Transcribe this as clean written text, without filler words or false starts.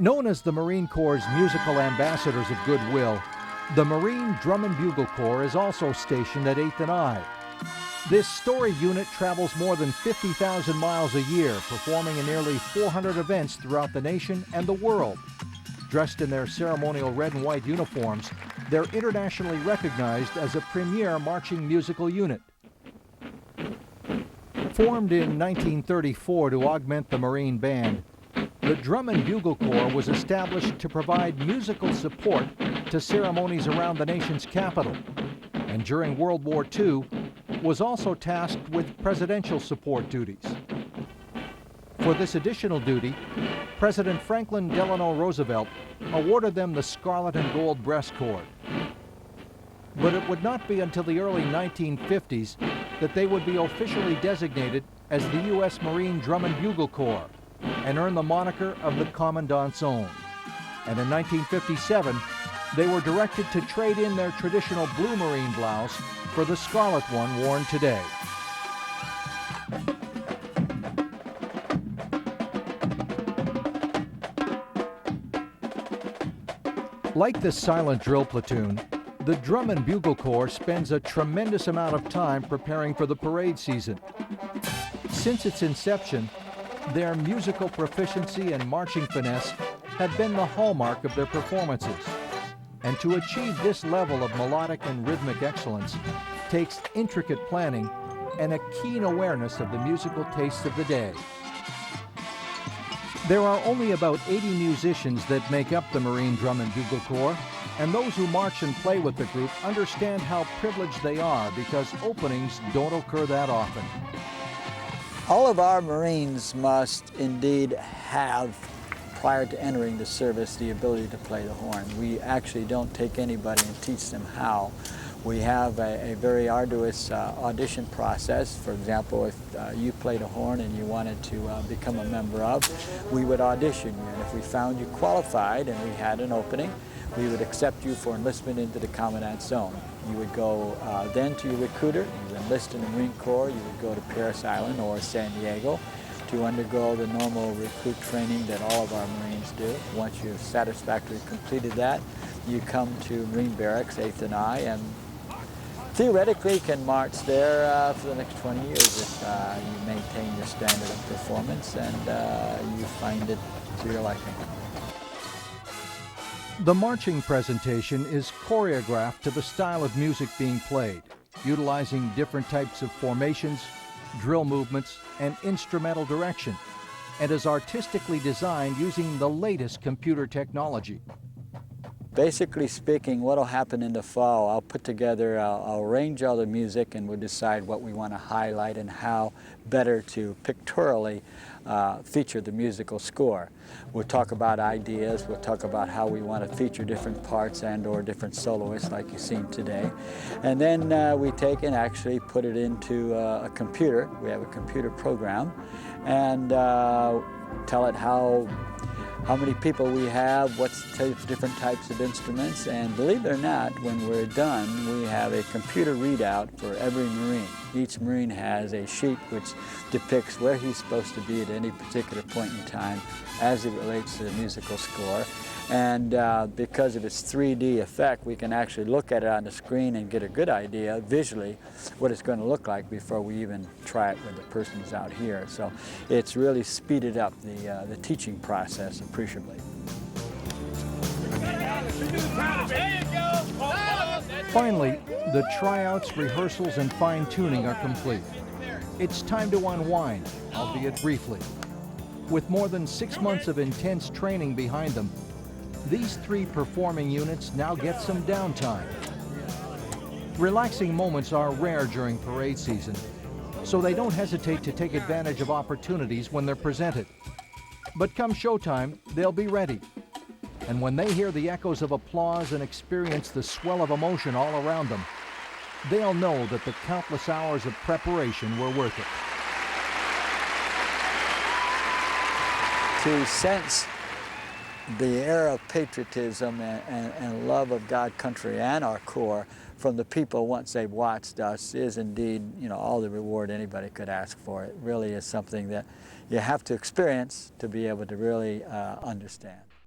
Known as the Marine Corps' musical ambassadors of goodwill, the Marine Drum and Bugle Corps is also stationed at 8th and I. This storied unit travels more than 50,000 miles a year, performing in nearly 400 events throughout the nation and the world. Dressed in their ceremonial red and white uniforms, they're internationally recognized as a premier marching musical unit. Formed in 1934 to augment the Marine Band, the Drum and Bugle Corps was established to provide musical support to ceremonies around the nation's capital, and during World War II was also tasked with presidential support duties. For this additional duty, President Franklin Delano Roosevelt awarded them the Scarlet and Gold Breast Cord. But it would not be until the early 1950s that they would be officially designated as the U.S. Marine Drum and Bugle Corps and earn the moniker of the Commandant's Own. And in 1957, they were directed to trade in their traditional blue Marine blouse for the scarlet one worn today. Like the silent drill platoon, the Drum and Bugle Corps spends a tremendous amount of time preparing for the parade season. Since its inception, their musical proficiency and marching finesse have been the hallmark of their performances. And to achieve this level of melodic and rhythmic excellence takes intricate planning and a keen awareness of the musical tastes of the day. There are only about 80 musicians that make up the Marine Drum and Bugle Corps, and those who march and play with the group understand how privileged they are because openings don't occur that often. All of our Marines must indeed have, prior to entering the service, the ability to play the horn. We actually don't take anybody and teach them how. We have a very arduous audition process. For example, if you played a horn and you wanted to become a member of, we would audition you. And if we found you qualified and we had an opening, we would accept you for enlistment into the Commandant's Zone. You would go then to your recruiter. You would enlist in the Marine Corps. You would go to Paris Island or San Diego to undergo the normal recruit training that all of our Marines do. Once you've satisfactorily completed that, you come to Marine Barracks, 8th and I, and theoretically can march there for the next 20 years if you maintain your standard of performance and you find it to your liking. The marching presentation is choreographed to the style of music being played, utilizing different types of formations, drill movements, and instrumental direction, and is artistically designed using the latest computer technology. Basically speaking, what will happen in the fall, I'll put together, I'll arrange all the music and we'll decide what we want to highlight and how better to pictorially feature the musical score. We'll talk about ideas, we'll talk about how we want to feature different parts and or different soloists like you've seen today. And then we take and actually put it into a computer. We have a computer program and tell it how many people we have, what's different types of instruments, and believe it or not, when we're done, we have a computer readout for every Marine. Each Marine has a sheet which depicts where he's supposed to be at any particular point in time as it relates to the musical score. And because of its 3D effect, we can actually look at it on the screen and get a good idea visually what it's going to look like before we even try it when the person's out here. So it's really speeded up the teaching process appreciably. Finally, the tryouts, rehearsals, and fine-tuning are complete. It's time to unwind, albeit briefly. With more than 6 months of intense training behind them, these 3 performing units now get some downtime. Relaxing moments are rare during parade season, so they don't hesitate to take advantage of opportunities when they're presented. But come showtime, they'll be ready. And when they hear the echoes of applause and experience the swell of emotion all around them, they'll know that the countless hours of preparation were worth it. To sense the air of patriotism and love of God, country, and our Corps from the people once they've watched us is indeed, all the reward anybody could ask for. It really is something that you have to experience to be able to really understand.